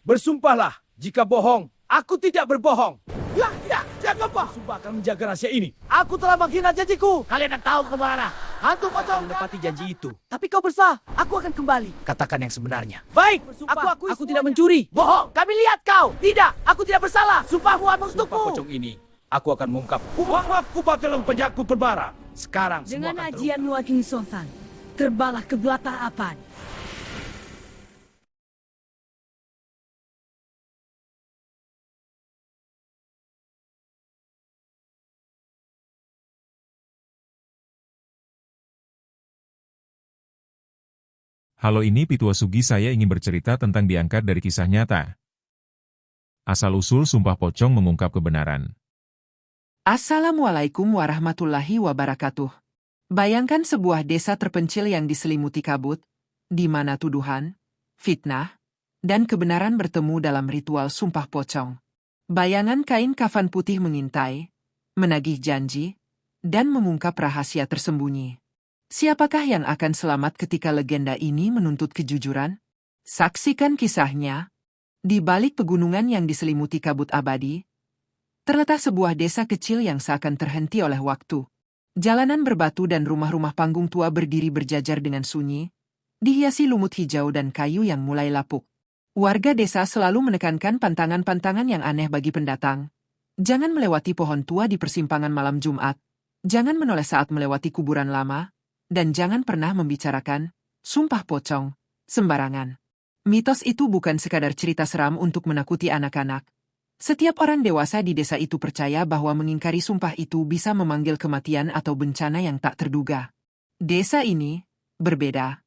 Bersumpahlah, jika bohong, aku tidak berbohong. Ya, jangan apa? Sumpah akan menjaga rahasia ini. Aku telah menghina janjiku. Kalian nak tahu kemana? Hantu pocong Menepati janji itu. Tapi kau bersah, aku akan kembali. Katakan yang sebenarnya. Baik, Aku tidak mencuri. Bohong, kami lihat kau. Tidak, aku tidak bersalah. Sumpahmu Sumpah untukku. pocong ini, aku akan mengungkap. Kupat dalam penjaku berbara. Sekarang semua Dengan akan ajian Waking Sultan, terbalah ke belata apan. Halo, ini Pitua Sugi. Saya ingin bercerita tentang diangkat dari kisah nyata. Asal-usul Sumpah Pocong mengungkap kebenaran. Assalamualaikum warahmatullahi wabarakatuh. Bayangkan sebuah desa terpencil yang diselimuti kabut, di mana tuduhan, fitnah, dan kebenaran bertemu dalam ritual Sumpah Pocong. Bayangan kain kafan putih mengintai, menagih janji, dan mengungkap rahasia tersembunyi. Siapakah yang akan selamat ketika legenda ini menuntut kejujuran? Saksikan kisahnya. Di balik pegunungan yang diselimuti kabut abadi, terletak sebuah desa kecil yang seakan terhenti oleh waktu. Jalanan berbatu dan rumah-rumah panggung tua berdiri berjajar dengan sunyi, dihiasi lumut hijau dan kayu yang mulai lapuk. Warga desa selalu menekankan pantangan-pantangan yang aneh bagi pendatang. Jangan melewati pohon tua di persimpangan malam Jumat, jangan menoleh saat melewati kuburan lama, dan jangan pernah membicarakan Sumpah Pocong sembarangan. Mitos itu bukan sekadar cerita seram untuk menakuti anak-anak. Setiap orang dewasa di desa itu percaya bahwa mengingkari sumpah itu bisa memanggil kematian atau bencana yang tak terduga. Desa ini berbeda,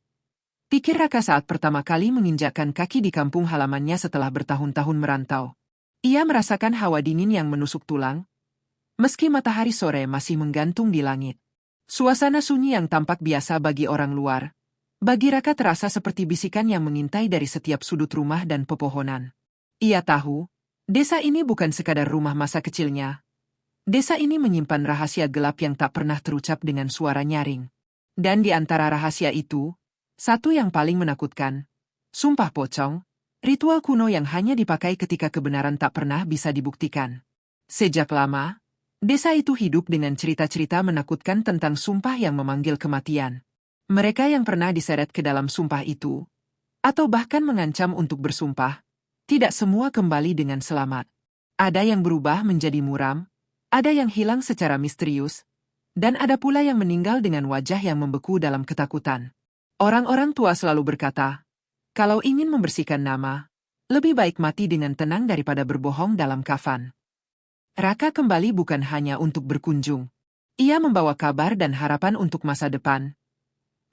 pikir Raka saat pertama kali menginjakkan kaki di kampung halamannya setelah bertahun-tahun merantau. Ia merasakan hawa dingin yang menusuk tulang, meski matahari sore masih menggantung di langit. Suasana sunyi yang tampak biasa bagi orang luar, bagi Raka terasa seperti bisikan yang mengintai dari setiap sudut rumah dan pepohonan. Ia tahu, desa ini bukan sekadar rumah masa kecilnya. Desa ini menyimpan rahasia gelap yang tak pernah terucap dengan suara nyaring. Dan di antara rahasia itu, satu yang paling menakutkan, Sumpah Pocong, ritual kuno yang hanya dipakai ketika kebenaran tak pernah bisa dibuktikan. Sejak lama, desa itu hidup dengan cerita-cerita menakutkan tentang sumpah yang memanggil kematian. Mereka yang pernah diseret ke dalam sumpah itu, atau bahkan mengancam untuk bersumpah, tidak semua kembali dengan selamat. Ada yang berubah menjadi muram, ada yang hilang secara misterius, dan ada pula yang meninggal dengan wajah yang membeku dalam ketakutan. Orang-orang tua selalu berkata, kalau ingin membersihkan nama, lebih baik mati dengan tenang daripada berbohong dalam kafan. Raka kembali bukan hanya untuk berkunjung. Ia membawa kabar dan harapan untuk masa depan.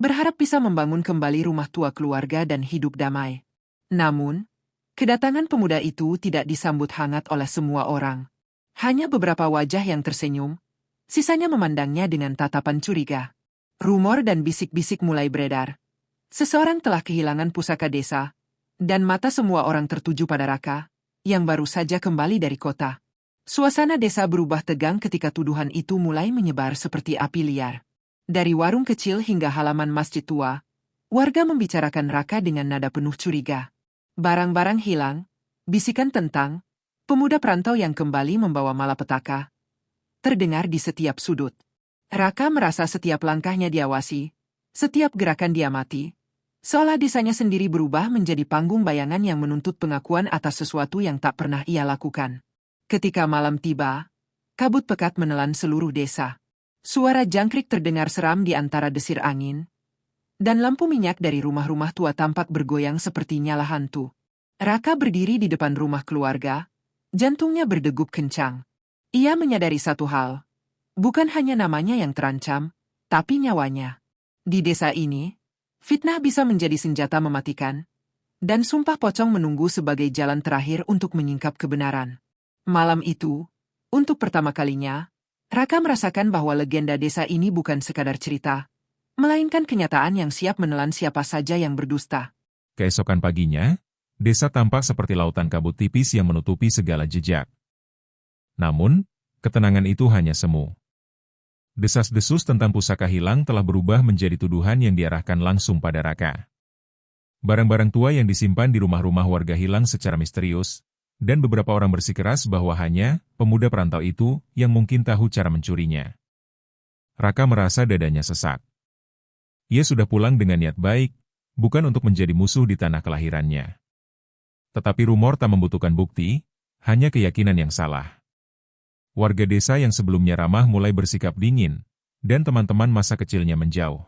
Berharap bisa membangun kembali rumah tua keluarga dan hidup damai. Namun, kedatangan pemuda itu tidak disambut hangat oleh semua orang. Hanya beberapa wajah yang tersenyum, sisanya memandangnya dengan tatapan curiga. Rumor dan bisik-bisik mulai beredar. Seseorang telah kehilangan pusaka desa, dan mata semua orang tertuju pada Raka, yang baru saja kembali dari kota. Suasana desa berubah tegang ketika tuduhan itu mulai menyebar seperti api liar. Dari warung kecil hingga halaman masjid tua, warga membicarakan Raka dengan nada penuh curiga. Barang-barang hilang, bisikan tentang pemuda perantau yang kembali membawa malapetaka terdengar di setiap sudut. Raka merasa setiap langkahnya diawasi, setiap gerakan diamati, seolah desanya sendiri berubah menjadi panggung bayangan yang menuntut pengakuan atas sesuatu yang tak pernah ia lakukan. Ketika malam tiba, kabut pekat menelan seluruh desa. Suara jangkrik terdengar seram di antara desir angin, dan lampu minyak dari rumah-rumah tua tampak bergoyang seperti nyala hantu. Raka berdiri di depan rumah keluarga, jantungnya berdegup kencang. Ia menyadari satu hal, bukan hanya namanya yang terancam, tapi nyawanya. Di desa ini, fitnah bisa menjadi senjata mematikan, dan Sumpah Pocong menunggu sebagai jalan terakhir untuk menyingkap kebenaran. Malam itu, untuk pertama kalinya, Raka merasakan bahwa legenda desa ini bukan sekadar cerita, melainkan kenyataan yang siap menelan siapa saja yang berdusta. Keesokan paginya, desa tampak seperti lautan kabut tipis yang menutupi segala jejak. Namun, ketenangan itu hanya semu. Desas-desus tentang pusaka hilang telah berubah menjadi tuduhan yang diarahkan langsung pada Raka. Barang-barang tua yang disimpan di rumah-rumah warga hilang secara misterius, dan beberapa orang bersikeras bahwa hanya pemuda perantau itu yang mungkin tahu cara mencurinya. Raka merasa dadanya sesak. Ia sudah pulang dengan niat baik, bukan untuk menjadi musuh di tanah kelahirannya. Tetapi rumor tak membutuhkan bukti, hanya keyakinan yang salah. Warga desa yang sebelumnya ramah mulai bersikap dingin, dan teman-teman masa kecilnya menjauh.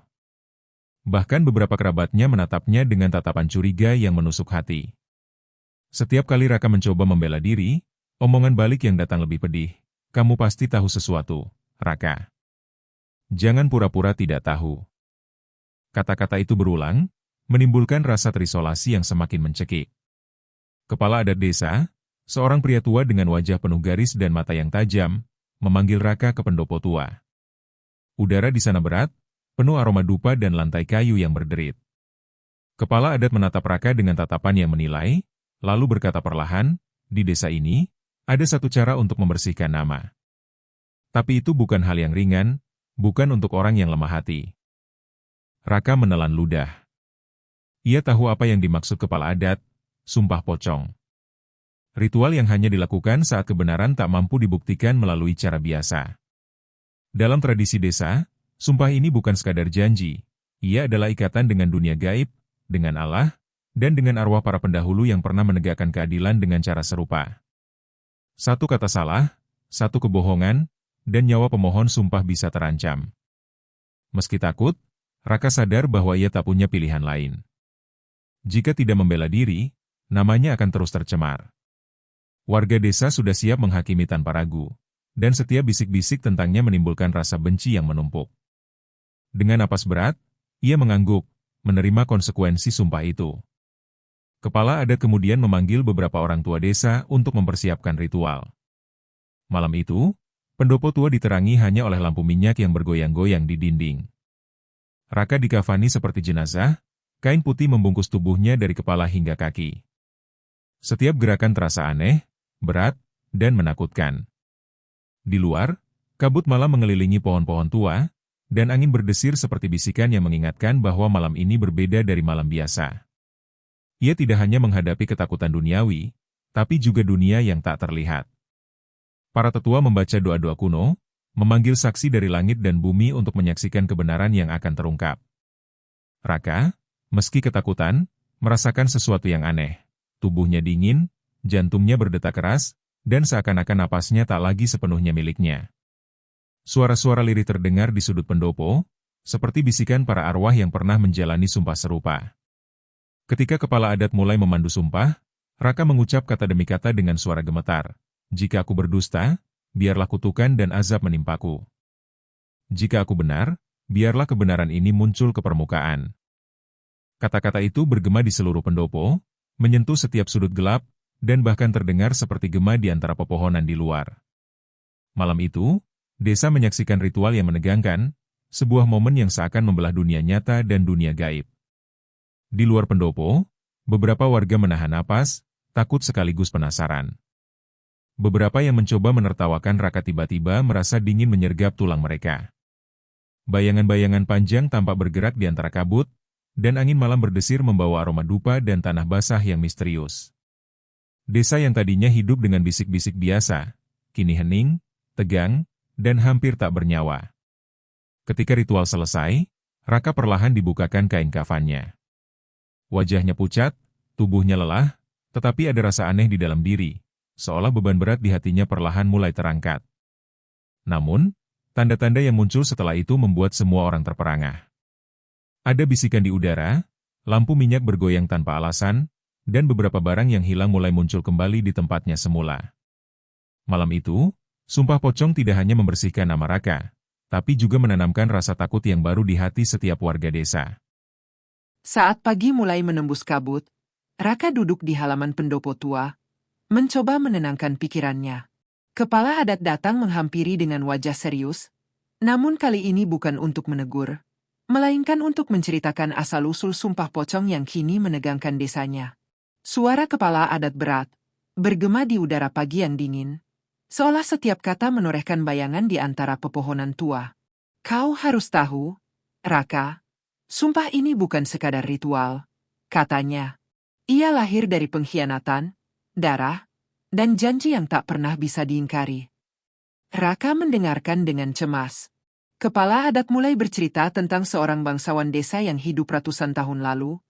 Bahkan beberapa kerabatnya menatapnya dengan tatapan curiga yang menusuk hati. Setiap kali Raka mencoba membela diri, omongan balik yang datang lebih pedih. Kamu pasti tahu sesuatu, Raka. Jangan pura-pura tidak tahu. Kata-kata itu berulang, menimbulkan rasa terisolasi yang semakin mencekik. Kepala adat desa, seorang pria tua dengan wajah penuh garis dan mata yang tajam, memanggil Raka ke pendopo tua. Udara di sana berat, penuh aroma dupa dan lantai kayu yang berderit. Kepala adat menatap Raka dengan tatapan yang menilai, lalu berkata perlahan, di desa ini, ada satu cara untuk membersihkan nama. Tapi itu bukan hal yang ringan, bukan untuk orang yang lemah hati. Raka menelan ludah. Ia tahu apa yang dimaksud kepala adat, sumpah pocong. Ritual yang hanya dilakukan saat kebenaran tak mampu dibuktikan melalui cara biasa. Dalam tradisi desa, sumpah ini bukan sekadar janji, ia adalah ikatan dengan dunia gaib, dengan Allah, dan dengan arwah para pendahulu yang pernah menegakkan keadilan dengan cara serupa. Satu kata salah, satu kebohongan, dan nyawa pemohon sumpah bisa terancam. Meski takut, Raka sadar bahwa ia tak punya pilihan lain. Jika tidak membela diri, namanya akan terus tercemar. Warga desa sudah siap menghakimi tanpa ragu, dan setiap bisik-bisik tentangnya menimbulkan rasa benci yang menumpuk. Dengan napas berat, ia mengangguk, menerima konsekuensi sumpah itu. Kepala adat kemudian memanggil beberapa orang tua desa untuk mempersiapkan ritual. Malam itu, pendopo tua diterangi hanya oleh lampu minyak yang bergoyang-goyang di dinding. Raka dikafani seperti jenazah, kain putih membungkus tubuhnya dari kepala hingga kaki. Setiap gerakan terasa aneh, berat, dan menakutkan. Di luar, kabut malam mengelilingi pohon-pohon tua, dan angin berdesir seperti bisikan yang mengingatkan bahwa malam ini berbeda dari malam biasa. Ia tidak hanya menghadapi ketakutan duniawi, tapi juga dunia yang tak terlihat. Para tetua membaca doa-doa kuno, memanggil saksi dari langit dan bumi untuk menyaksikan kebenaran yang akan terungkap. Raka, meski ketakutan, merasakan sesuatu yang aneh. Tubuhnya dingin, jantungnya berdetak keras, dan seakan-akan napasnya tak lagi sepenuhnya miliknya. Suara-suara lirih terdengar di sudut pendopo, seperti bisikan para arwah yang pernah menjalani sumpah serupa. Ketika kepala adat mulai memandu sumpah, Raka mengucap kata demi kata dengan suara gemetar. Jika aku berdusta, biarlah kutukan dan azab menimpaku. Jika aku benar, biarlah kebenaran ini muncul ke permukaan. Kata-kata itu bergema di seluruh pendopo, menyentuh setiap sudut gelap, dan bahkan terdengar seperti gema di antara pepohonan di luar. Malam itu, desa menyaksikan ritual yang menegangkan, sebuah momen yang seakan membelah dunia nyata dan dunia gaib. Di luar pendopo, beberapa warga menahan napas, takut sekaligus penasaran. Beberapa yang mencoba menertawakan Raka tiba-tiba merasa dingin menyergap tulang mereka. Bayangan-bayangan panjang tampak bergerak di antara kabut, dan angin malam berdesir membawa aroma dupa dan tanah basah yang misterius. Desa yang tadinya hidup dengan bisik-bisik biasa, kini hening, tegang, dan hampir tak bernyawa. Ketika ritual selesai, Raka perlahan dibukakan kain kafannya. Wajahnya pucat, tubuhnya lelah, tetapi ada rasa aneh di dalam diri, seolah beban berat di hatinya perlahan mulai terangkat. Namun, tanda-tanda yang muncul setelah itu membuat semua orang terperangah. Ada bisikan di udara, lampu minyak bergoyang tanpa alasan, dan beberapa barang yang hilang mulai muncul kembali di tempatnya semula. Malam itu, sumpah pocong tidak hanya membersihkan nama Raka, tapi juga menanamkan rasa takut yang baru di hati setiap warga desa. Saat pagi mulai menembus kabut, Raka duduk di halaman pendopo tua, mencoba menenangkan pikirannya. Kepala adat datang menghampiri dengan wajah serius, namun kali ini bukan untuk menegur, melainkan untuk menceritakan asal-usul sumpah pocong yang kini menegangkan desanya. Suara kepala adat berat, bergema di udara pagi yang dingin, seolah setiap kata menorehkan bayangan di antara pepohonan tua. Kau harus tahu, Raka, sumpah ini bukan sekadar ritual. katanya. Ia lahir dari pengkhianatan, darah, dan janji yang tak pernah bisa diingkari. Raka mendengarkan dengan cemas. Kepala adat mulai bercerita tentang seorang bangsawan desa yang hidup ratusan tahun lalu,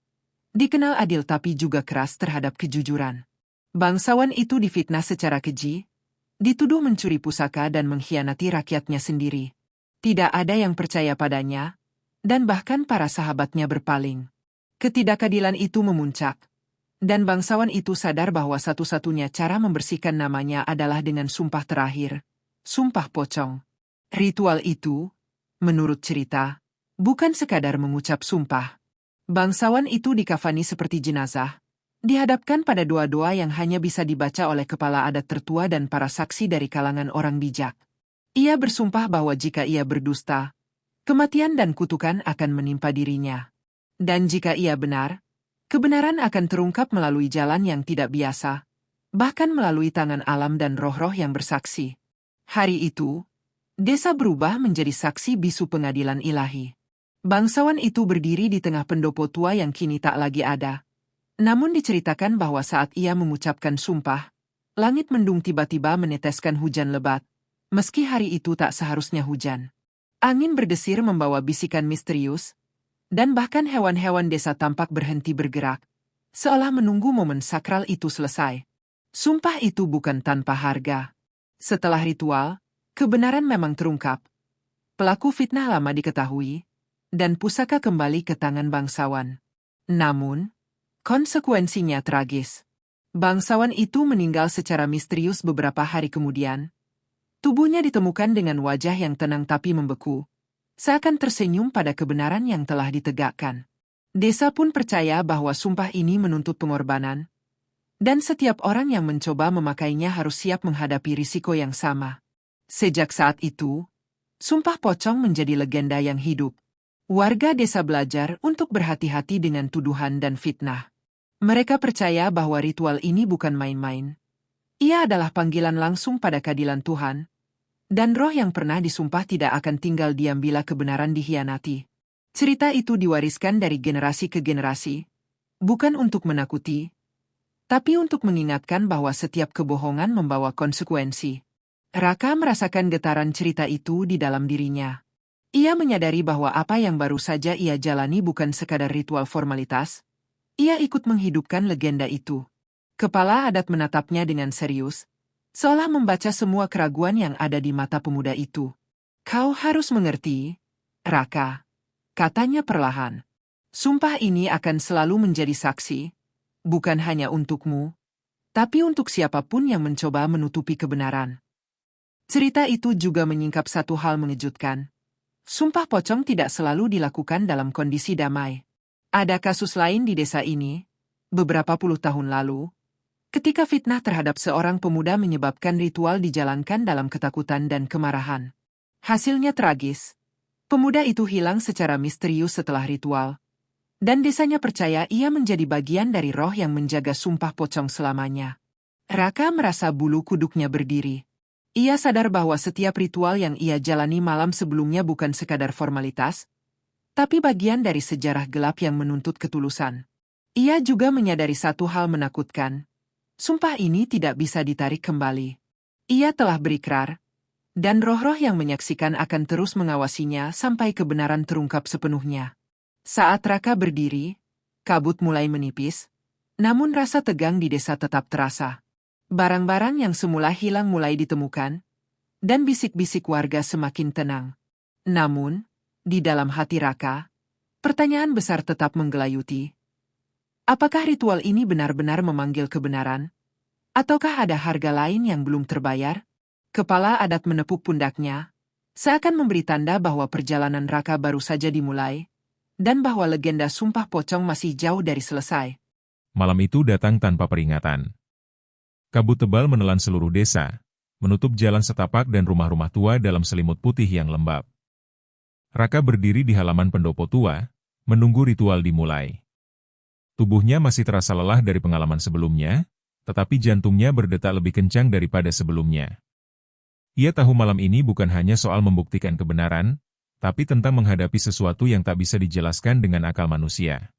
dikenal adil tapi juga keras terhadap kejujuran. Bangsawan itu difitnah secara keji, dituduh mencuri pusaka dan mengkhianati rakyatnya sendiri. Tidak ada yang percaya padanya, dan bahkan para sahabatnya berpaling. Ketidakadilan itu memuncak, dan bangsawan itu sadar bahwa satu-satunya cara membersihkan namanya adalah dengan sumpah terakhir, sumpah pocong. Ritual itu, menurut cerita, bukan sekadar mengucap sumpah. Bangsawan itu dikafani seperti jenazah, dihadapkan pada doa-doa yang hanya bisa dibaca oleh kepala adat tertua dan para saksi dari kalangan orang bijak. Ia bersumpah bahwa jika ia berdusta, kematian dan kutukan akan menimpa dirinya. Dan jika ia benar, kebenaran akan terungkap melalui jalan yang tidak biasa, bahkan melalui tangan alam dan roh-roh yang bersaksi. Hari itu, desa berubah menjadi saksi bisu pengadilan ilahi. Bangsawan itu berdiri di tengah pendopo tua yang kini tak lagi ada. Namun diceritakan bahwa saat ia mengucapkan sumpah, langit mendung tiba-tiba meneteskan hujan lebat, meski hari itu tak seharusnya hujan. Angin berdesir membawa bisikan misterius, dan bahkan hewan-hewan desa tampak berhenti bergerak, seolah menunggu momen sakral itu selesai. Sumpah itu bukan tanpa harga. Setelah ritual, kebenaran memang terungkap. Pelaku fitnah lama diketahui, dan pusaka kembali ke tangan bangsawan. Namun, konsekuensinya tragis. Bangsawan itu meninggal secara misterius beberapa hari kemudian. Tubuhnya ditemukan dengan wajah yang tenang tapi membeku, seakan tersenyum pada kebenaran yang telah ditegakkan. Desa pun percaya bahwa sumpah ini menuntut pengorbanan, dan setiap orang yang mencoba memakainya harus siap menghadapi risiko yang sama. Sejak saat itu, sumpah pocong menjadi legenda yang hidup. Warga desa belajar untuk berhati-hati dengan tuduhan dan fitnah. Mereka percaya bahwa ritual ini bukan main-main. Ia adalah panggilan langsung pada keadilan Tuhan, dan roh yang pernah disumpah tidak akan tinggal diam bila kebenaran dikhianati. Cerita itu diwariskan dari generasi ke generasi, bukan untuk menakuti, tapi untuk mengingatkan bahwa setiap kebohongan membawa konsekuensi. Raka merasakan getaran cerita itu di dalam dirinya. Ia menyadari bahwa apa yang baru saja ia jalani bukan sekadar ritual formalitas. Ia ikut menghidupkan legenda itu. Kepala adat menatapnya dengan serius, seolah membaca semua keraguan yang ada di mata pemuda itu. Kau harus mengerti, Raka, katanya perlahan. Sumpah ini akan selalu menjadi saksi, bukan hanya untukmu, tapi untuk siapapun yang mencoba menutupi kebenaran. Cerita itu juga menyingkap satu hal mengejutkan. Sumpah pocong tidak selalu dilakukan dalam kondisi damai. Ada kasus lain di desa ini, beberapa puluh tahun lalu, ketika fitnah terhadap seorang pemuda menyebabkan ritual dijalankan dalam ketakutan dan kemarahan. Hasilnya tragis. Pemuda itu hilang secara misterius setelah ritual, dan desanya percaya ia menjadi bagian dari roh yang menjaga sumpah pocong selamanya. Raka merasa bulu kuduknya berdiri. Ia sadar bahwa setiap ritual yang ia jalani malam sebelumnya bukan sekadar formalitas, tapi bagian dari sejarah gelap yang menuntut ketulusan. Ia juga menyadari satu hal menakutkan. Sumpah ini tidak bisa ditarik kembali. Ia telah berikrar, dan roh-roh yang menyaksikan akan terus mengawasinya sampai kebenaran terungkap sepenuhnya. Saat Raka berdiri, kabut mulai menipis, namun rasa tegang di desa tetap terasa. Barang-barang yang semula hilang mulai ditemukan, dan bisik-bisik warga semakin tenang. Namun, di dalam hati Raka, pertanyaan besar tetap menggelayuti. Apakah ritual ini benar-benar memanggil kebenaran? Ataukah ada harga lain yang belum terbayar? Kepala adat menepuk pundaknya, seakan memberi tanda bahwa perjalanan Raka baru saja dimulai, dan bahwa legenda sumpah pocong masih jauh dari selesai. Malam itu datang tanpa peringatan. Kabut tebal menelan seluruh desa, menutup jalan setapak dan rumah-rumah tua dalam selimut putih yang lembab. Raka berdiri di halaman pendopo tua, menunggu ritual dimulai. Tubuhnya masih terasa lelah dari pengalaman sebelumnya, tetapi jantungnya berdetak lebih kencang daripada sebelumnya. Ia tahu malam ini bukan hanya soal membuktikan kebenaran, tapi tentang menghadapi sesuatu yang tak bisa dijelaskan dengan akal manusia.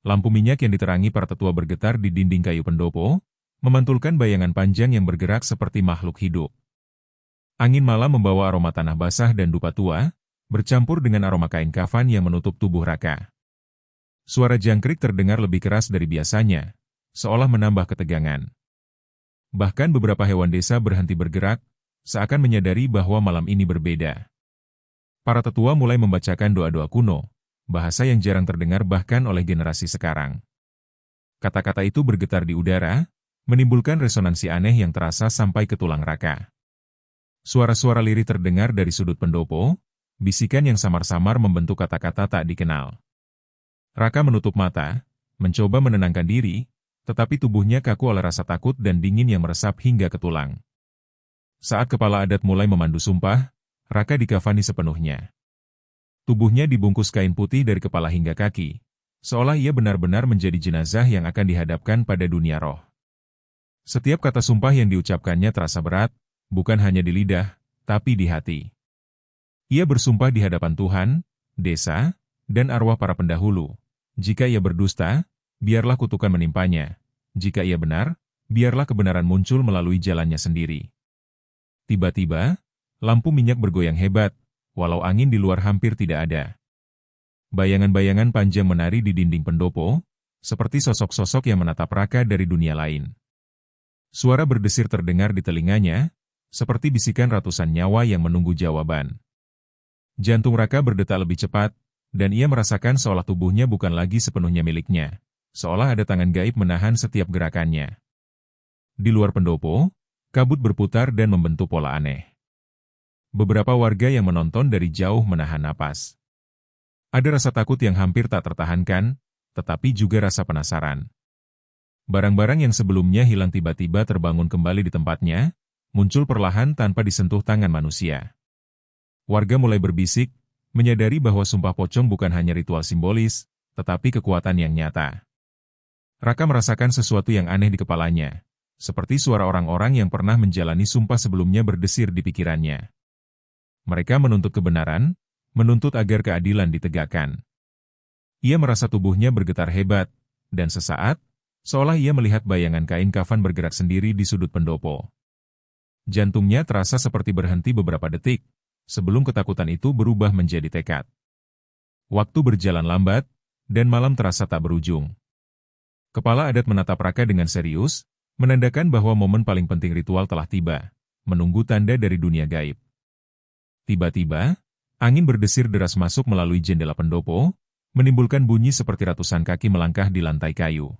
Lampu minyak yang diterangi para tetua bergetar di dinding kayu pendopo, memantulkan bayangan panjang yang bergerak seperti makhluk hidup. Angin malam membawa aroma tanah basah dan dupa tua, bercampur dengan aroma kain kafan yang menutup tubuh Raka. Suara jangkrik terdengar lebih keras dari biasanya, seolah menambah ketegangan. Bahkan beberapa hewan desa berhenti bergerak, seakan menyadari bahwa malam ini berbeda. Para tetua mulai membacakan doa-doa kuno, bahasa yang jarang terdengar bahkan oleh generasi sekarang. Kata-kata itu bergetar di udara, menimbulkan resonansi aneh yang terasa sampai ke tulang Raka. Suara-suara lirih terdengar dari sudut pendopo, bisikan yang samar-samar membentuk kata-kata tak dikenal. Raka menutup mata, mencoba menenangkan diri, tetapi tubuhnya kaku oleh rasa takut dan dingin yang meresap hingga ke tulang. Saat kepala adat mulai memandu sumpah, Raka dikafani sepenuhnya. Tubuhnya dibungkus kain putih dari kepala hingga kaki, seolah ia benar-benar menjadi jenazah yang akan dihadapkan pada dunia roh. Setiap kata sumpah yang diucapkannya terasa berat, bukan hanya di lidah, tapi di hati. Ia bersumpah di hadapan Tuhan, desa, dan arwah para pendahulu. Jika ia berdusta, biarlah kutukan menimpanya. Jika ia benar, biarlah kebenaran muncul melalui jalannya sendiri. Tiba-tiba, lampu minyak bergoyang hebat, walau angin di luar hampir tidak ada. Bayangan-bayangan panjang menari di dinding pendopo, seperti sosok-sosok yang menatap Raka dari dunia lain. Suara berdesir terdengar di telinganya, seperti bisikan ratusan nyawa yang menunggu jawaban. Jantung Raka berdetak lebih cepat, dan ia merasakan seolah tubuhnya bukan lagi sepenuhnya miliknya, seolah ada tangan gaib menahan setiap gerakannya. Di luar pendopo, kabut berputar dan membentuk pola aneh. Beberapa warga yang menonton dari jauh menahan napas. Ada rasa takut yang hampir tak tertahankan, tetapi juga rasa penasaran. Barang-barang yang sebelumnya hilang tiba-tiba terbangun kembali di tempatnya, muncul perlahan tanpa disentuh tangan manusia. Warga mulai berbisik, menyadari bahwa sumpah pocong bukan hanya ritual simbolis, tetapi kekuatan yang nyata. Raka merasakan sesuatu yang aneh di kepalanya, seperti suara orang-orang yang pernah menjalani sumpah sebelumnya berdesir di pikirannya. Mereka menuntut kebenaran, menuntut agar keadilan ditegakkan. Ia merasa tubuhnya bergetar hebat, dan sesaat, seolah ia melihat bayangan kain kafan bergerak sendiri di sudut pendopo. Jantungnya terasa seperti berhenti beberapa detik, sebelum ketakutan itu berubah menjadi tekad. Waktu berjalan lambat, dan malam terasa tak berujung. Kepala adat menatap Raka dengan serius, menandakan bahwa momen paling penting ritual telah tiba, menunggu tanda dari dunia gaib. Tiba-tiba, angin berdesir deras masuk melalui jendela pendopo, menimbulkan bunyi seperti ratusan kaki melangkah di lantai kayu.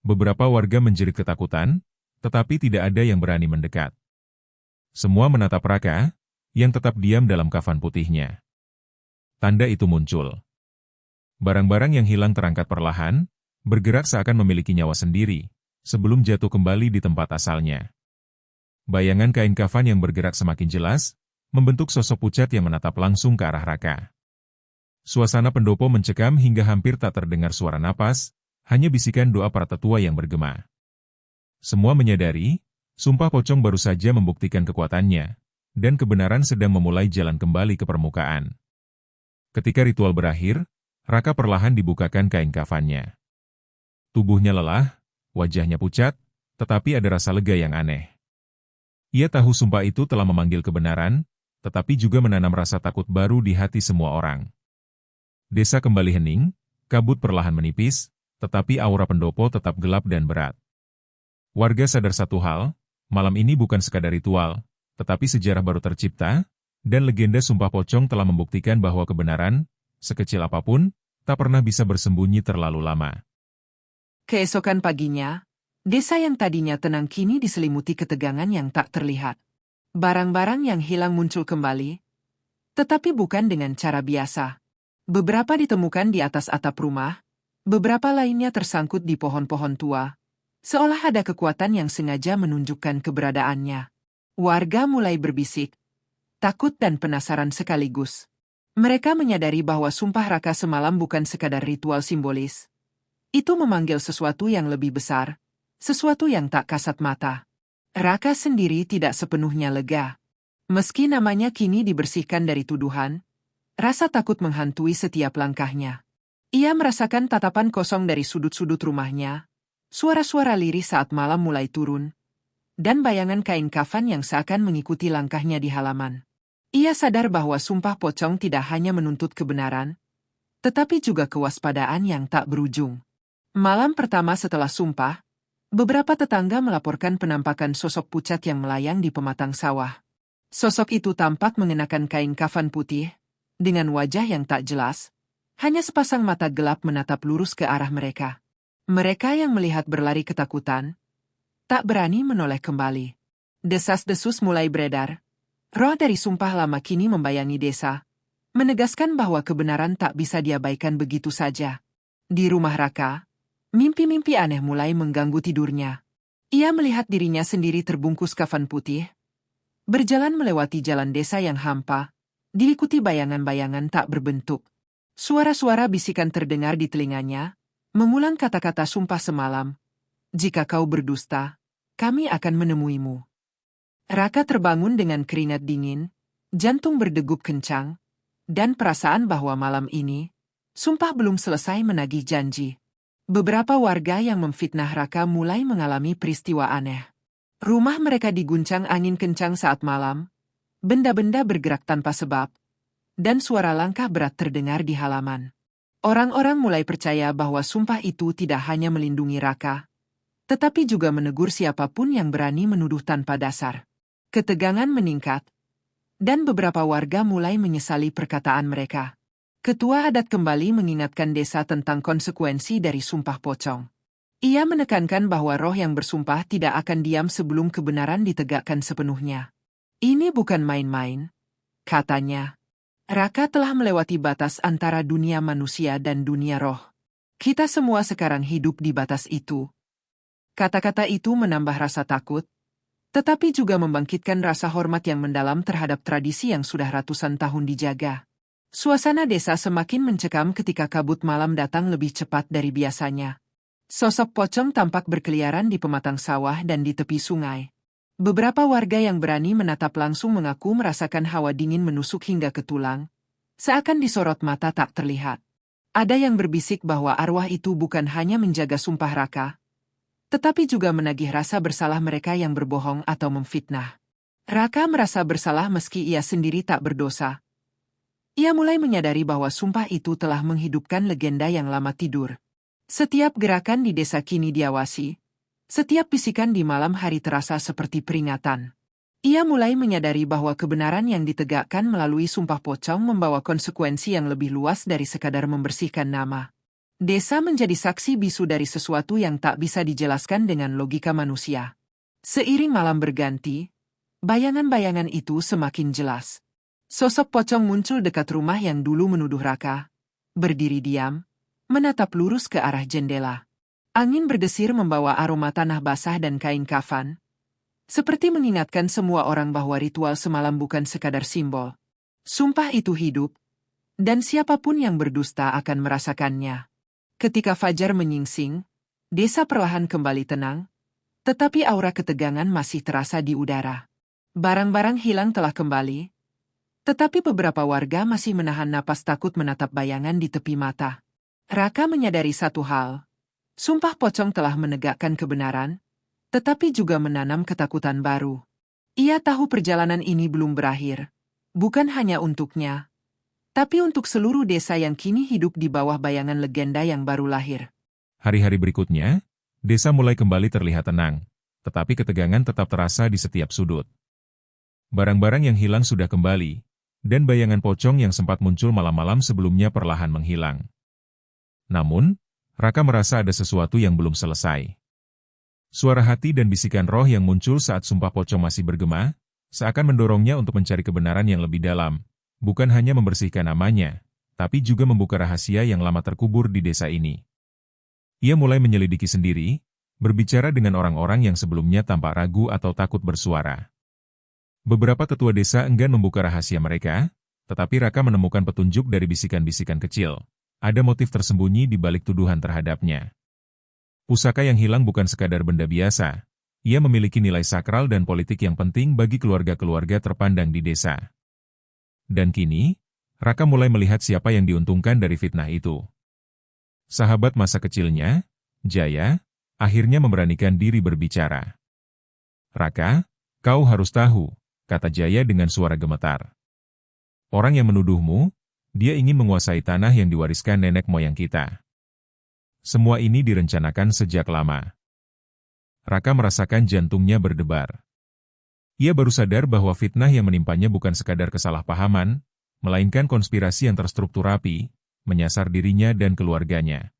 Beberapa warga menjerit ketakutan, tetapi tidak ada yang berani mendekat. Semua menatap Raka, yang tetap diam dalam kafan putihnya. Tanda itu muncul. Barang-barang yang hilang terangkat perlahan, bergerak seakan memiliki nyawa sendiri, sebelum jatuh kembali di tempat asalnya. Bayangan kain kafan yang bergerak semakin jelas, membentuk sosok pucat yang menatap langsung ke arah Raka. Suasana pendopo mencekam hingga hampir tak terdengar suara napas, hanya bisikan doa para tetua yang bergema. Semua menyadari, sumpah pocong baru saja membuktikan kekuatannya, dan kebenaran sedang memulai jalan kembali ke permukaan. Ketika ritual berakhir, Raka perlahan dibukakan kain kafannya. Tubuhnya lelah, wajahnya pucat, tetapi ada rasa lega yang aneh. Ia tahu sumpah itu telah memanggil kebenaran, tetapi juga menanam rasa takut baru di hati semua orang. Desa kembali hening, kabut perlahan menipis, tetapi aura pendopo tetap gelap dan berat. Warga sadar satu hal, malam ini bukan sekadar ritual, tetapi sejarah baru tercipta, dan legenda sumpah pocong telah membuktikan bahwa kebenaran, sekecil apapun, tak pernah bisa bersembunyi terlalu lama. Keesokan paginya, desa yang tadinya tenang kini diselimuti ketegangan yang tak terlihat. Barang-barang yang hilang muncul kembali, tetapi bukan dengan cara biasa. Beberapa ditemukan di atas atap rumah, beberapa lainnya tersangkut di pohon-pohon tua, seolah ada kekuatan yang sengaja menunjukkan keberadaannya. Warga mulai berbisik, takut dan penasaran sekaligus. Mereka menyadari bahwa sumpah Raka semalam bukan sekadar ritual simbolis. Itu memanggil sesuatu yang lebih besar, sesuatu yang tak kasat mata. Raka sendiri tidak sepenuhnya lega. Meski namanya kini dibersihkan dari tuduhan, rasa takut menghantui setiap langkahnya. Ia merasakan tatapan kosong dari sudut-sudut rumahnya, suara-suara lirih saat malam mulai turun, dan bayangan kain kafan yang seakan mengikuti langkahnya di halaman. Ia sadar bahwa sumpah pocong tidak hanya menuntut kebenaran, tetapi juga kewaspadaan yang tak berujung. Malam pertama setelah sumpah, beberapa tetangga melaporkan penampakan sosok pucat yang melayang di pematang sawah. Sosok itu tampak mengenakan kain kafan putih, dengan wajah yang tak jelas, hanya sepasang mata gelap menatap lurus ke arah mereka. Mereka yang melihat berlari ketakutan, tak berani menoleh kembali. Desas-desus mulai beredar. Roh dari sumpah lama kini membayangi desa, menegaskan bahwa kebenaran tak bisa diabaikan begitu saja. Di rumah Raka, mimpi-mimpi aneh mulai mengganggu tidurnya. Ia melihat dirinya sendiri terbungkus kafan putih, berjalan melewati jalan desa yang hampa, diikuti bayangan-bayangan tak berbentuk. Suara-suara bisikan terdengar di telinganya, mengulang kata-kata sumpah semalam. Jika kau berdusta, kami akan menemuimu. Raka terbangun dengan keringat dingin, jantung berdegup kencang, dan perasaan bahwa malam ini, sumpah belum selesai menagih janji. Beberapa warga yang memfitnah Raka mulai mengalami peristiwa aneh. Rumah mereka diguncang angin kencang saat malam, benda-benda bergerak tanpa sebab, dan suara langkah berat terdengar di halaman. Orang-orang mulai percaya bahwa sumpah itu tidak hanya melindungi Raka, tetapi juga menegur siapapun yang berani menuduh tanpa dasar. Ketegangan meningkat, dan beberapa warga mulai menyesali perkataan mereka. Ketua adat kembali mengingatkan desa tentang konsekuensi dari sumpah pocong. Ia menekankan bahwa roh yang bersumpah tidak akan diam sebelum kebenaran ditegakkan sepenuhnya. Ini bukan main-main, katanya. Raka telah melewati batas antara dunia manusia dan dunia roh. Kita semua sekarang hidup di batas itu. Kata-kata itu menambah rasa takut, tetapi juga membangkitkan rasa hormat yang mendalam terhadap tradisi yang sudah ratusan tahun dijaga. Suasana desa semakin mencekam ketika kabut malam datang lebih cepat dari biasanya. Sosok pocong tampak berkeliaran di pematang sawah dan di tepi sungai. Beberapa warga yang berani menatap langsung mengaku merasakan hawa dingin menusuk hingga ke tulang, seakan disorot mata tak terlihat. Ada yang berbisik bahwa arwah itu bukan hanya menjaga sumpah Raka, tetapi juga menagih rasa bersalah mereka yang berbohong atau memfitnah. Raka merasa bersalah meski ia sendiri tak berdosa. Ia mulai menyadari bahwa sumpah itu telah menghidupkan legenda yang lama tidur. Setiap gerakan di desa kini diawasi. Setiap bisikan di malam hari terasa seperti peringatan. Ia mulai menyadari bahwa kebenaran yang ditegakkan melalui sumpah pocong membawa konsekuensi yang lebih luas dari sekadar membersihkan nama. Desa menjadi saksi bisu dari sesuatu yang tak bisa dijelaskan dengan logika manusia. Seiring malam berganti, bayangan-bayangan itu semakin jelas. Sosok pocong muncul dekat rumah yang dulu menuduh Raka, berdiri diam, menatap lurus ke arah jendela. Angin berdesir membawa aroma tanah basah dan kain kafan, seperti mengingatkan semua orang bahwa ritual semalam bukan sekadar simbol. Sumpah itu hidup, dan siapapun yang berdusta akan merasakannya. Ketika fajar menyingsing, desa perlahan kembali tenang, tetapi aura ketegangan masih terasa di udara. Barang-barang hilang telah kembali, tetapi beberapa warga masih menahan napas takut menatap bayangan di tepi mata. Raka menyadari satu hal. Sumpah pocong telah menegakkan kebenaran, tetapi juga menanam ketakutan baru. Ia tahu perjalanan ini belum berakhir, bukan hanya untuknya, tapi untuk seluruh desa yang kini hidup di bawah bayangan legenda yang baru lahir. Hari-hari berikutnya, desa mulai kembali terlihat tenang, tetapi ketegangan tetap terasa di setiap sudut. Barang-barang yang hilang sudah kembali, dan bayangan pocong yang sempat muncul malam-malam sebelumnya perlahan menghilang. Namun, Raka merasa ada sesuatu yang belum selesai. Suara hati dan bisikan roh yang muncul saat sumpah pocong masih bergema, seakan mendorongnya untuk mencari kebenaran yang lebih dalam, bukan hanya membersihkan namanya, tapi juga membuka rahasia yang lama terkubur di desa ini. Ia mulai menyelidiki sendiri, berbicara dengan orang-orang yang sebelumnya tampak ragu atau takut bersuara. Beberapa tetua desa enggan membuka rahasia mereka, tetapi Raka menemukan petunjuk dari bisikan-bisikan kecil. Ada motif tersembunyi di balik tuduhan terhadapnya. Pusaka yang hilang bukan sekadar benda biasa. Ia memiliki nilai sakral dan politik yang penting bagi keluarga-keluarga terpandang di desa. Dan kini, Raka mulai melihat siapa yang diuntungkan dari fitnah itu. Sahabat masa kecilnya, Jaya, akhirnya memberanikan diri berbicara. "Raka, kau harus tahu," kata Jaya dengan suara gemetar. "Orang yang menuduhmu, dia ingin menguasai tanah yang diwariskan nenek moyang kita. Semua ini direncanakan sejak lama." Raka merasakan jantungnya berdebar. Ia baru sadar bahwa fitnah yang menimpanya bukan sekadar kesalahpahaman, melainkan konspirasi yang terstruktur rapi, menyasar dirinya dan keluarganya.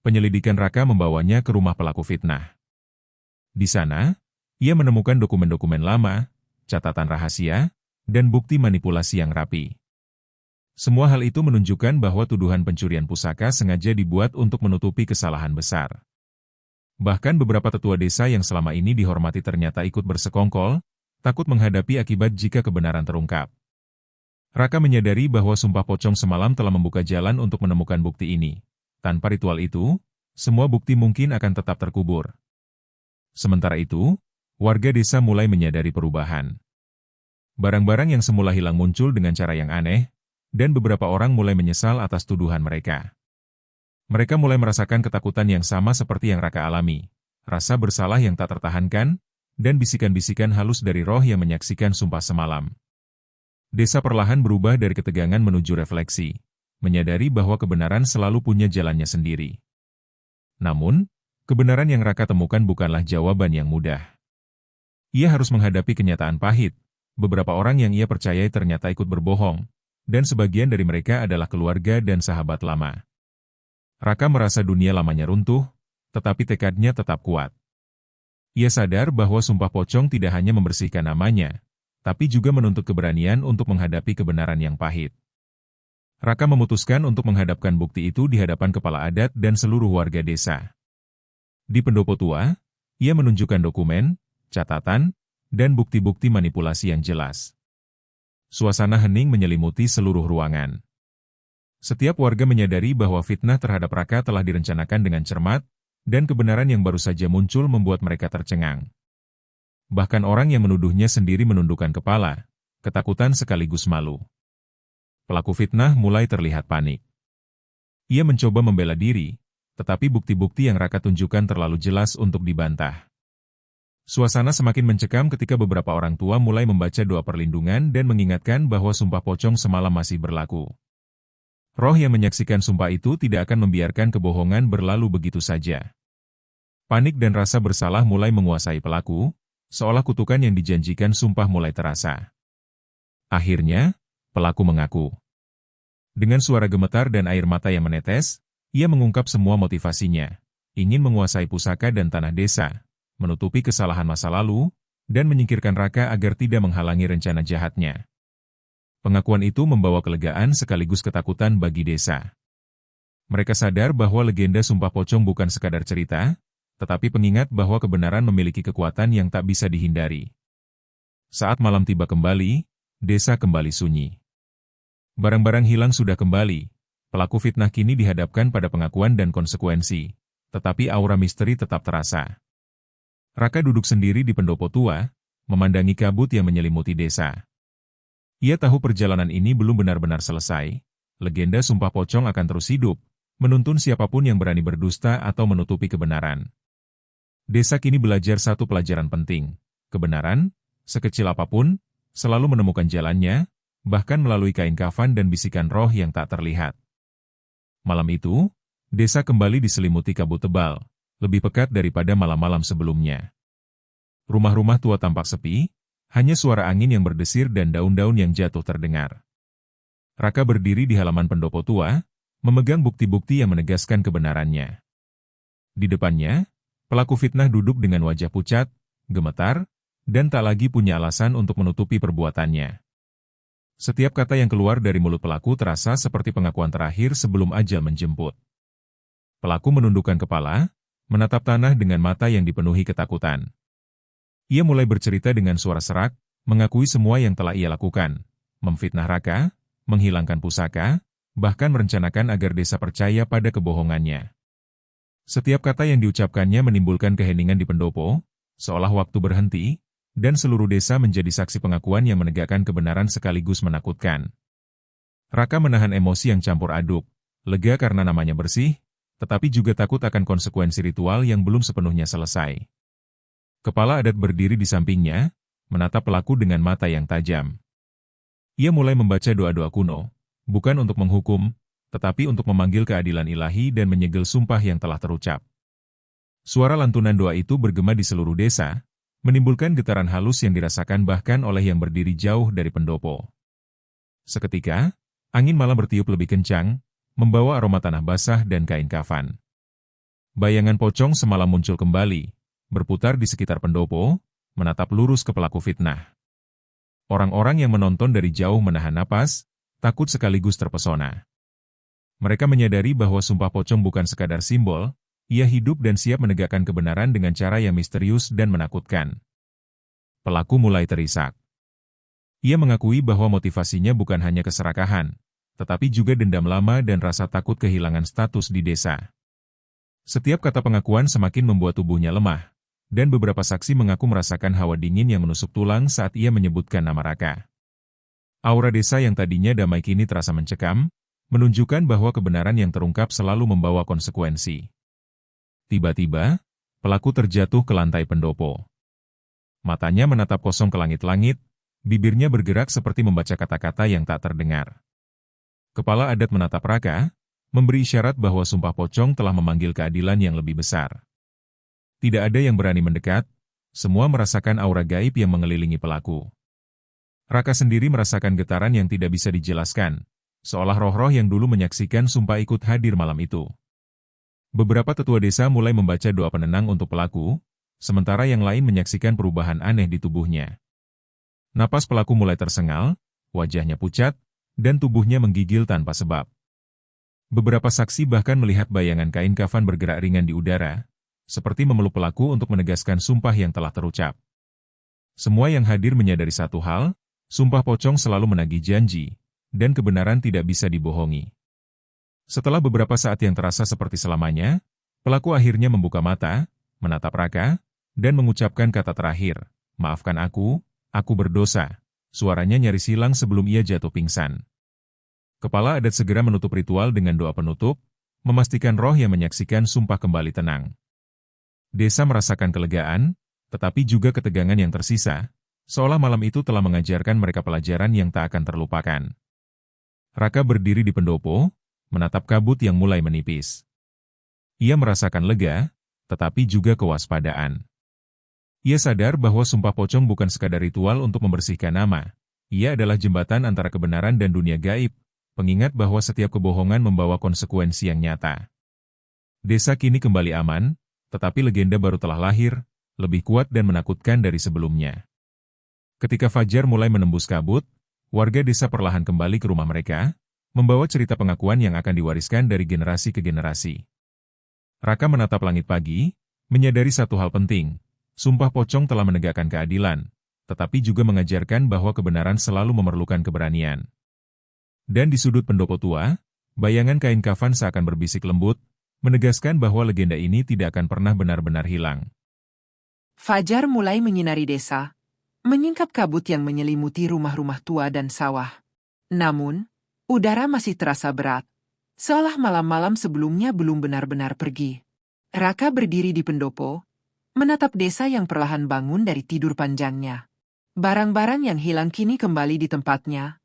Penyelidikan Raka membawanya ke rumah pelaku fitnah. Di sana, ia menemukan dokumen-dokumen lama, catatan rahasia, dan bukti manipulasi yang rapi. Semua hal itu menunjukkan bahwa tuduhan pencurian pusaka sengaja dibuat untuk menutupi kesalahan besar. Bahkan beberapa tetua desa yang selama ini dihormati ternyata ikut bersekongkol, takut menghadapi akibat jika kebenaran terungkap. Raka menyadari bahwa sumpah pocong semalam telah membuka jalan untuk menemukan bukti ini. Tanpa ritual itu, semua bukti mungkin akan tetap terkubur. Sementara itu, warga desa mulai menyadari perubahan. Barang-barang yang semula hilang muncul dengan cara yang aneh, dan beberapa orang mulai menyesal atas tuduhan mereka. Mereka mulai merasakan ketakutan yang sama seperti yang Raka alami, rasa bersalah yang tak tertahankan, dan bisikan-bisikan halus dari roh yang menyaksikan sumpah semalam. Desa perlahan berubah dari ketegangan menuju refleksi, menyadari bahwa kebenaran selalu punya jalannya sendiri. Namun, kebenaran yang Raka temukan bukanlah jawaban yang mudah. Ia harus menghadapi kenyataan pahit, beberapa orang yang ia percayai ternyata ikut berbohong, dan sebagian dari mereka adalah keluarga dan sahabat lama. Raka merasa dunia lamanya runtuh, tetapi tekadnya tetap kuat. Ia sadar bahwa sumpah pocong tidak hanya membersihkan namanya, tapi juga menuntut keberanian untuk menghadapi kebenaran yang pahit. Raka memutuskan untuk menghadapkan bukti itu di hadapan kepala adat dan seluruh warga desa. Di pendopo tua, ia menunjukkan dokumen, catatan, dan bukti-bukti manipulasi yang jelas. Suasana hening menyelimuti seluruh ruangan. Setiap warga menyadari bahwa fitnah terhadap Raka telah direncanakan dengan cermat, dan kebenaran yang baru saja muncul membuat mereka tercengang. Bahkan orang yang menuduhnya sendiri menundukkan kepala, ketakutan sekaligus malu. Pelaku fitnah mulai terlihat panik. Ia mencoba membela diri, tetapi bukti-bukti yang Raka tunjukkan terlalu jelas untuk dibantah. Suasana semakin mencekam ketika beberapa orang tua mulai membaca doa perlindungan dan mengingatkan bahwa sumpah pocong semalam masih berlaku. Roh yang menyaksikan sumpah itu tidak akan membiarkan kebohongan berlalu begitu saja. Panik dan rasa bersalah mulai menguasai pelaku, seolah kutukan yang dijanjikan sumpah mulai terasa. Akhirnya, pelaku mengaku. Dengan suara gemetar dan air mata yang menetes, ia mengungkap semua motivasinya, ingin menguasai pusaka dan tanah desa, menutupi kesalahan masa lalu, dan menyingkirkan Raka agar tidak menghalangi rencana jahatnya. Pengakuan itu membawa kelegaan sekaligus ketakutan bagi desa. Mereka sadar bahwa legenda sumpah pocong bukan sekadar cerita, tetapi pengingat bahwa kebenaran memiliki kekuatan yang tak bisa dihindari. Saat malam tiba kembali, desa kembali sunyi. Barang-barang hilang sudah kembali, pelaku fitnah kini dihadapkan pada pengakuan dan konsekuensi, tetapi aura misteri tetap terasa. Raka duduk sendiri di pendopo tua, memandangi kabut yang menyelimuti desa. Ia tahu perjalanan ini belum benar-benar selesai, legenda sumpah pocong akan terus hidup, menuntun siapapun yang berani berdusta atau menutupi kebenaran. Desa kini belajar satu pelajaran penting, kebenaran, sekecil apapun, selalu menemukan jalannya, bahkan melalui kain kafan dan bisikan roh yang tak terlihat. Malam itu, desa kembali diselimuti kabut tebal, lebih pekat daripada malam-malam sebelumnya. Rumah-rumah tua tampak sepi, hanya suara angin yang berdesir dan daun-daun yang jatuh terdengar. Raka berdiri di halaman pendopo tua, memegang bukti-bukti yang menegaskan kebenarannya. Di depannya, pelaku fitnah duduk dengan wajah pucat, gemetar, dan tak lagi punya alasan untuk menutupi perbuatannya. Setiap kata yang keluar dari mulut pelaku terasa seperti pengakuan terakhir sebelum ajal menjemput. Pelaku menundukkan kepala, menatap tanah dengan mata yang dipenuhi ketakutan. Ia mulai bercerita dengan suara serak, mengakui semua yang telah ia lakukan, memfitnah Raka, menghilangkan pusaka, bahkan merencanakan agar desa percaya pada kebohongannya. Setiap kata yang diucapkannya menimbulkan keheningan di pendopo, seolah waktu berhenti, dan seluruh desa menjadi saksi pengakuan yang menegakkan kebenaran sekaligus menakutkan. Raka menahan emosi yang campur aduk, lega karena namanya bersih, tetapi juga takut akan konsekuensi ritual yang belum sepenuhnya selesai. Kepala adat berdiri di sampingnya, menatap pelaku dengan mata yang tajam. Ia mulai membaca doa-doa kuno, bukan untuk menghukum, tetapi untuk memanggil keadilan ilahi dan menyegel sumpah yang telah terucap. Suara lantunan doa itu bergema di seluruh desa, menimbulkan getaran halus yang dirasakan bahkan oleh yang berdiri jauh dari pendopo. Seketika, angin malam bertiup lebih kencang, membawa aroma tanah basah dan kain kafan. Bayangan pocong semalam muncul kembali, berputar di sekitar pendopo, menatap lurus ke pelaku fitnah. Orang-orang yang menonton dari jauh menahan napas, takut sekaligus terpesona. Mereka menyadari bahwa sumpah pocong bukan sekadar simbol, ia hidup dan siap menegakkan kebenaran dengan cara yang misterius dan menakutkan. Pelaku mulai terisak. Ia mengakui bahwa motivasinya bukan hanya keserakahan, tetapi juga dendam lama dan rasa takut kehilangan status di desa. Setiap kata pengakuan semakin membuat tubuhnya lemah, dan beberapa saksi mengaku merasakan hawa dingin yang menusuk tulang saat ia menyebutkan nama Raka. Aura desa yang tadinya damai kini terasa mencekam, menunjukkan bahwa kebenaran yang terungkap selalu membawa konsekuensi. Tiba-tiba, pelaku terjatuh ke lantai pendopo. Matanya menatap kosong ke langit-langit, bibirnya bergerak seperti membaca kata-kata yang tak terdengar. Kepala adat menatap Raka, memberi isyarat bahwa sumpah pocong telah memanggil keadilan yang lebih besar. Tidak ada yang berani mendekat, semua merasakan aura gaib yang mengelilingi pelaku. Raka sendiri merasakan getaran yang tidak bisa dijelaskan, seolah roh-roh yang dulu menyaksikan sumpah ikut hadir malam itu. Beberapa tetua desa mulai membaca doa penenang untuk pelaku, sementara yang lain menyaksikan perubahan aneh di tubuhnya. Napas pelaku mulai tersengal, wajahnya pucat, dan tubuhnya menggigil tanpa sebab. Beberapa saksi bahkan melihat bayangan kain kafan bergerak ringan di udara, seperti memeluk pelaku untuk menegaskan sumpah yang telah terucap. Semua yang hadir menyadari satu hal, sumpah pocong selalu menagih janji, dan kebenaran tidak bisa dibohongi. Setelah beberapa saat yang terasa seperti selamanya, pelaku akhirnya membuka mata, menatap Raka, dan mengucapkan kata terakhir, "Maafkan aku berdosa." Suaranya nyaris hilang sebelum ia jatuh pingsan. Kepala adat segera menutup ritual dengan doa penutup, memastikan roh yang menyaksikan sumpah kembali tenang. Desa merasakan kelegaan, tetapi juga ketegangan yang tersisa, seolah malam itu telah mengajarkan mereka pelajaran yang tak akan terlupakan. Raka berdiri di pendopo, menatap kabut yang mulai menipis. Ia merasakan lega, tetapi juga kewaspadaan. Ia sadar bahwa sumpah pocong bukan sekadar ritual untuk membersihkan nama. Ia adalah jembatan antara kebenaran dan dunia gaib, pengingat bahwa setiap kebohongan membawa konsekuensi yang nyata. Desa kini kembali aman, tetapi legenda baru telah lahir, lebih kuat dan menakutkan dari sebelumnya. Ketika fajar mulai menembus kabut, warga desa perlahan kembali ke rumah mereka, membawa cerita pengakuan yang akan diwariskan dari generasi ke generasi. Raka menatap langit pagi, menyadari satu hal penting, sumpah pocong telah menegakkan keadilan, tetapi juga mengajarkan bahwa kebenaran selalu memerlukan keberanian. Dan di sudut pendopo tua, bayangan kain kafan seakan berbisik lembut, menegaskan bahwa legenda ini tidak akan pernah benar-benar hilang. Fajar mulai menyinari desa, menyingkap kabut yang menyelimuti rumah-rumah tua dan sawah. Namun, udara masih terasa berat, seolah malam-malam sebelumnya belum benar-benar pergi. Raka berdiri di pendopo, menatap desa yang perlahan bangun dari tidur panjangnya. Barang-barang yang hilang kini kembali di tempatnya.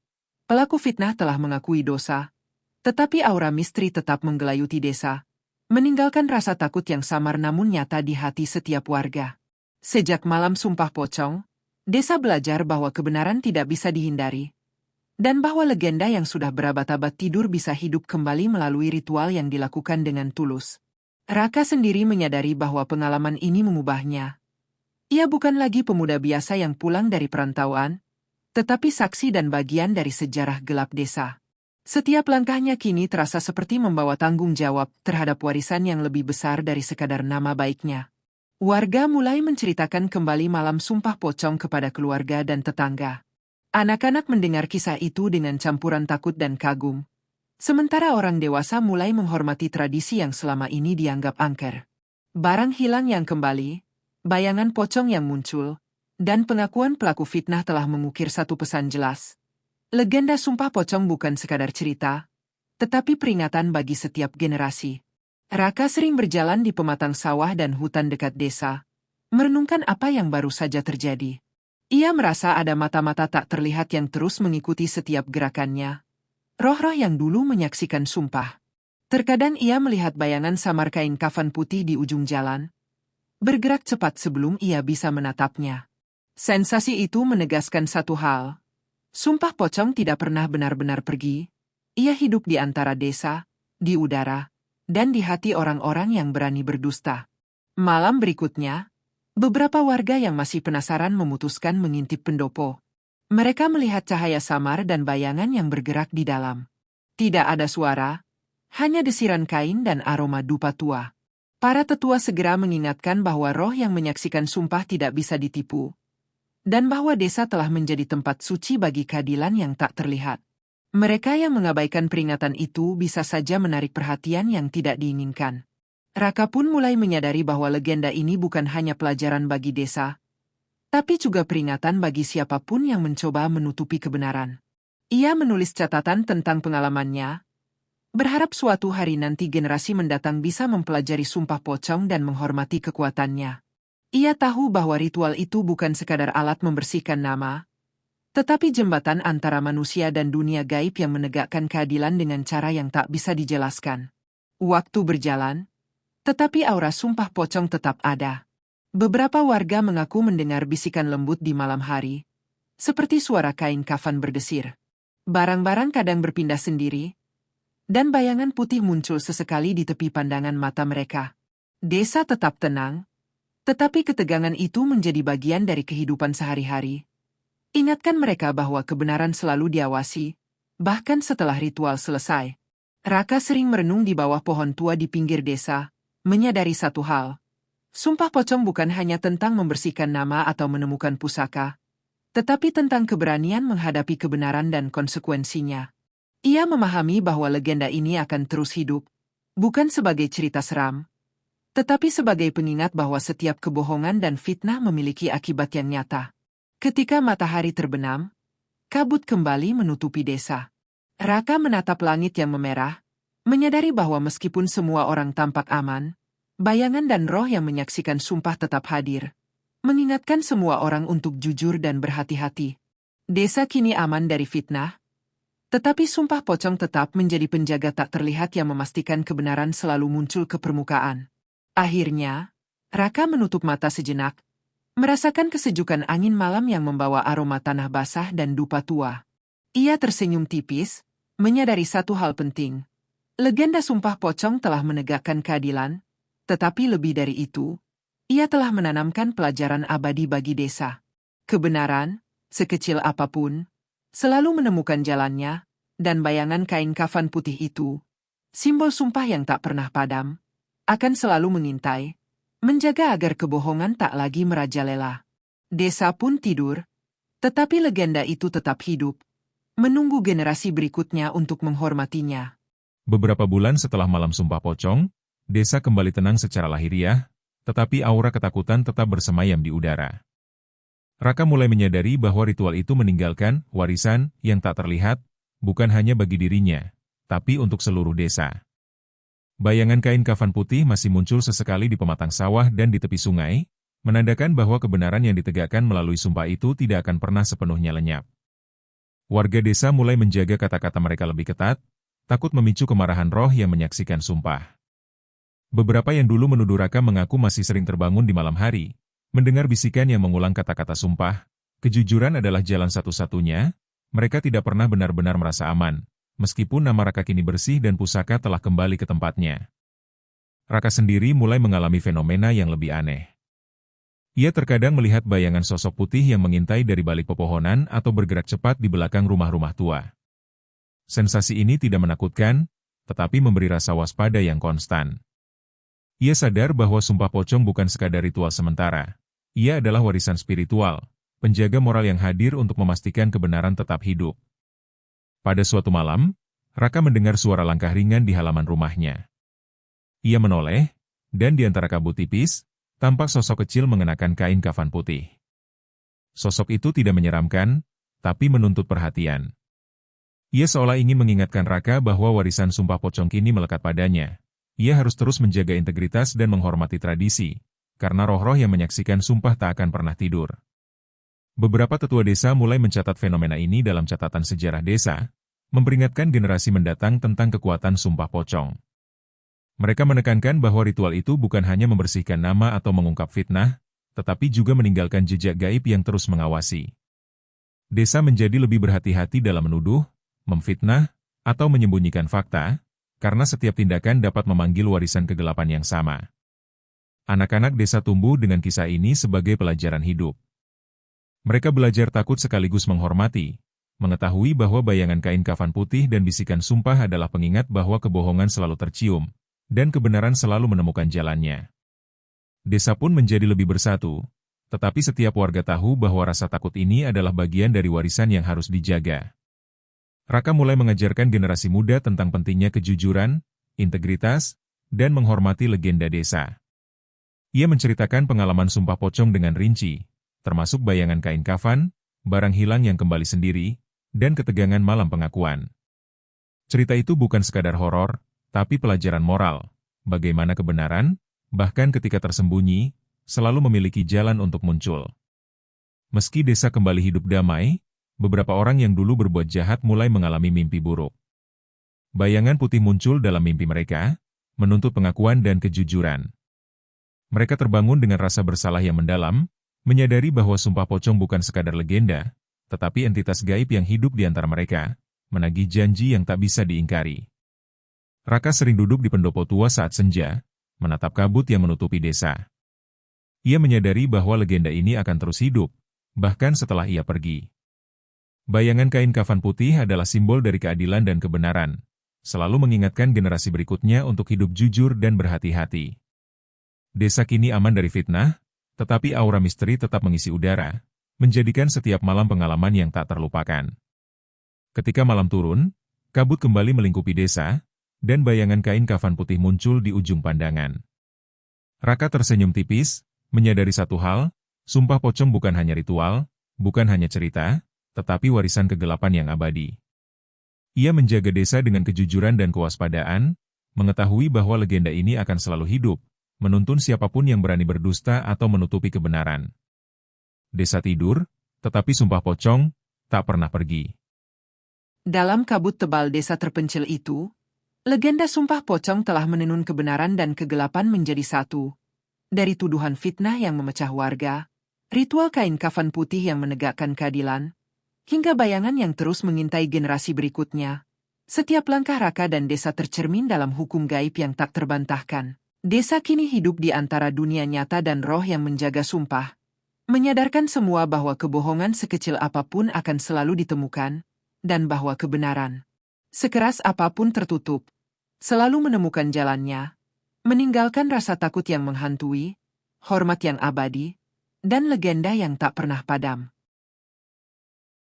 Pelaku fitnah telah mengakui dosa, tetapi aura misteri tetap menggelayuti desa, meninggalkan rasa takut yang samar namun nyata di hati setiap warga. Sejak malam sumpah pocong, desa belajar bahwa kebenaran tidak bisa dihindari, dan bahwa legenda yang sudah berabad-abad tidur bisa hidup kembali melalui ritual yang dilakukan dengan tulus. Raka sendiri menyadari bahwa pengalaman ini mengubahnya. Ia bukan lagi pemuda biasa yang pulang dari perantauan, tetapi saksi dan bagian dari sejarah gelap desa. Setiap langkahnya kini terasa seperti membawa tanggung jawab terhadap warisan yang lebih besar dari sekadar nama baiknya. Warga mulai menceritakan kembali malam sumpah pocong kepada keluarga dan tetangga. Anak-anak mendengar kisah itu dengan campuran takut dan kagum. Sementara orang dewasa mulai menghormati tradisi yang selama ini dianggap angker. Barang hilang yang kembali, bayangan pocong yang muncul, dan pengakuan pelaku fitnah telah mengukir satu pesan jelas. Legenda sumpah pocong bukan sekadar cerita, tetapi peringatan bagi setiap generasi. Raka sering berjalan di pematang sawah dan hutan dekat desa, merenungkan apa yang baru saja terjadi. Ia merasa ada mata-mata tak terlihat yang terus mengikuti setiap gerakannya. Roh-roh yang dulu menyaksikan sumpah. Terkadang ia melihat bayangan samar kain kafan putih di ujung jalan, bergerak cepat sebelum ia bisa menatapnya. Sensasi itu menegaskan satu hal. Sumpah pocong tidak pernah benar-benar pergi. Ia hidup di antara desa, di udara, dan di hati orang-orang yang berani berdusta. Malam berikutnya, beberapa warga yang masih penasaran memutuskan mengintip pendopo. Mereka melihat cahaya samar dan bayangan yang bergerak di dalam. Tidak ada suara, hanya desiran kain dan aroma dupa tua. Para tetua segera mengingatkan bahwa roh yang menyaksikan sumpah tidak bisa ditipu, dan bahwa desa telah menjadi tempat suci bagi keadilan yang tak terlihat. Mereka yang mengabaikan peringatan itu bisa saja menarik perhatian yang tidak diinginkan. Raka pun mulai menyadari bahwa legenda ini bukan hanya pelajaran bagi desa, tapi juga peringatan bagi siapapun yang mencoba menutupi kebenaran. Ia menulis catatan tentang pengalamannya, berharap suatu hari nanti generasi mendatang bisa mempelajari sumpah pocong dan menghormati kekuatannya. Ia tahu bahwa ritual itu bukan sekadar alat membersihkan nama, tetapi jembatan antara manusia dan dunia gaib yang menegakkan keadilan dengan cara yang tak bisa dijelaskan. Waktu berjalan, tetapi aura sumpah pocong tetap ada. Beberapa warga mengaku mendengar bisikan lembut di malam hari, seperti suara kain kafan berdesir. Barang-barang kadang berpindah sendiri, dan bayangan putih muncul sesekali di tepi pandangan mata mereka. Desa tetap tenang, tetapi ketegangan itu menjadi bagian dari kehidupan sehari-hari. Ingatkan mereka bahwa kebenaran selalu diawasi, bahkan setelah ritual selesai. Raka sering merenung di bawah pohon tua di pinggir desa, menyadari satu hal. Sumpah pocong bukan hanya tentang membersihkan nama atau menemukan pusaka, tetapi tentang keberanian menghadapi kebenaran dan konsekuensinya. Ia memahami bahwa legenda ini akan terus hidup, bukan sebagai cerita seram, tetapi sebagai pengingat bahwa setiap kebohongan dan fitnah memiliki akibat yang nyata. Ketika matahari terbenam, kabut kembali menutupi desa. Raka menatap langit yang memerah, menyadari bahwa meskipun semua orang tampak aman, bayangan dan roh yang menyaksikan sumpah tetap hadir, mengingatkan semua orang untuk jujur dan berhati-hati. Desa kini aman dari fitnah, tetapi sumpah pocong tetap menjadi penjaga tak terlihat yang memastikan kebenaran selalu muncul ke permukaan. Akhirnya, Raka menutup mata sejenak, merasakan kesejukan angin malam yang membawa aroma tanah basah dan dupa tua. Ia tersenyum tipis, menyadari satu hal penting. Legenda sumpah pocong telah menegakkan keadilan, tetapi lebih dari itu, ia telah menanamkan pelajaran abadi bagi desa. Kebenaran, sekecil apapun, selalu menemukan jalannya, dan bayangan kain kafan putih itu, simbol sumpah yang tak pernah padam, akan selalu mengintai, menjaga agar kebohongan tak lagi merajalela. Desa pun tidur, tetapi legenda itu tetap hidup, menunggu generasi berikutnya untuk menghormatinya. Beberapa bulan setelah malam sumpah pocong, desa kembali tenang secara lahiriah, tetapi aura ketakutan tetap bersemayam di udara. Raka mulai menyadari bahwa ritual itu meninggalkan warisan yang tak terlihat, bukan hanya bagi dirinya, tapi untuk seluruh desa. Bayangan kain kafan putih masih muncul sesekali di pematang sawah dan di tepi sungai, menandakan bahwa kebenaran yang ditegakkan melalui sumpah itu tidak akan pernah sepenuhnya lenyap. Warga desa mulai menjaga kata-kata mereka lebih ketat, takut memicu kemarahan roh yang menyaksikan sumpah. Beberapa yang dulu menuduh Raka mengaku masih sering terbangun di malam hari, mendengar bisikan yang mengulang kata-kata sumpah. Kejujuran adalah jalan satu-satunya, mereka tidak pernah benar-benar merasa aman. Meskipun nama Raka kini bersih dan pusaka telah kembali ke tempatnya. Raka sendiri mulai mengalami fenomena yang lebih aneh. Ia terkadang melihat bayangan sosok putih yang mengintai dari balik pepohonan atau bergerak cepat di belakang rumah-rumah tua. Sensasi ini tidak menakutkan, tetapi memberi rasa waspada yang konstan. Ia sadar bahwa sumpah pocong bukan sekadar ritual sementara. Ia adalah warisan spiritual, penjaga moral yang hadir untuk memastikan kebenaran tetap hidup. Pada suatu malam, Raka mendengar suara langkah ringan di halaman rumahnya. Ia menoleh, dan di antara kabut tipis, tampak sosok kecil mengenakan kain kafan putih. Sosok itu tidak menyeramkan, tapi menuntut perhatian. Ia seolah ingin mengingatkan Raka bahwa warisan sumpah pocong kini melekat padanya, Ia harus terus menjaga integritas dan menghormati tradisi, karena roh-roh yang menyaksikan sumpah tak akan pernah tidur. Beberapa tetua desa mulai mencatat fenomena ini dalam catatan sejarah desa, memperingatkan generasi mendatang tentang kekuatan sumpah pocong. Mereka menekankan bahwa ritual itu bukan hanya membersihkan nama atau mengungkap fitnah, tetapi juga meninggalkan jejak gaib yang terus mengawasi. Desa menjadi lebih berhati-hati dalam menuduh, memfitnah, atau menyembunyikan fakta, karena setiap tindakan dapat memanggil warisan kegelapan yang sama. Anak-anak desa tumbuh dengan kisah ini sebagai pelajaran hidup. Mereka belajar takut sekaligus menghormati, mengetahui bahwa bayangan kain kafan putih dan bisikan sumpah adalah pengingat bahwa kebohongan selalu tercium, dan kebenaran selalu menemukan jalannya. Desa pun menjadi lebih bersatu, tetapi setiap warga tahu bahwa rasa takut ini adalah bagian dari warisan yang harus dijaga. Raka mulai mengajarkan generasi muda tentang pentingnya kejujuran, integritas, dan menghormati legenda desa. Ia menceritakan pengalaman sumpah pocong dengan rinci, termasuk bayangan kain kafan, barang hilang yang kembali sendiri, dan ketegangan malam pengakuan. Cerita itu bukan sekadar horor, tapi pelajaran moral, bagaimana kebenaran, bahkan ketika tersembunyi, selalu memiliki jalan untuk muncul. Meski desa kembali hidup damai, beberapa orang yang dulu berbuat jahat mulai mengalami mimpi buruk. Bayangan putih muncul dalam mimpi mereka, menuntut pengakuan dan kejujuran. Mereka terbangun dengan rasa bersalah yang mendalam, menyadari bahwa sumpah pocong bukan sekadar legenda, tetapi entitas gaib yang hidup di antara mereka, menagih janji yang tak bisa diingkari. Raka sering duduk di pendopo tua saat senja, menatap kabut yang menutupi desa. Ia menyadari bahwa legenda ini akan terus hidup, bahkan setelah ia pergi. Bayangan kain kafan putih adalah simbol dari keadilan dan kebenaran, selalu mengingatkan generasi berikutnya untuk hidup jujur dan berhati-hati. Desa kini aman dari fitnah, tetapi aura misteri tetap mengisi udara, menjadikan setiap malam pengalaman yang tak terlupakan. Ketika malam turun, kabut kembali melingkupi desa, dan bayangan kain kafan putih muncul di ujung pandangan. Raka tersenyum tipis, menyadari satu hal, sumpah pocong bukan hanya ritual, bukan hanya cerita, tetapi warisan kegelapan yang abadi. Ia menjaga desa dengan kejujuran dan kewaspadaan, mengetahui bahwa legenda ini akan selalu hidup, menuntun siapapun yang berani berdusta atau menutupi kebenaran. Desa tidur, tetapi sumpah pocong tak pernah pergi. Dalam kabut tebal desa terpencil itu, legenda sumpah pocong telah menenun kebenaran dan kegelapan menjadi satu. Dari tuduhan fitnah yang memecah warga, ritual kain kafan putih yang menegakkan keadilan, hingga bayangan yang terus mengintai generasi berikutnya. Setiap langkah Raka dan desa tercermin dalam hukum gaib yang tak terbantahkan. Desa kini hidup di antara dunia nyata dan roh yang menjaga sumpah, menyadarkan semua bahwa kebohongan sekecil apapun akan selalu ditemukan, dan bahwa kebenaran, sekeras apapun tertutup, selalu menemukan jalannya, meninggalkan rasa takut yang menghantui, hormat yang abadi, dan legenda yang tak pernah padam.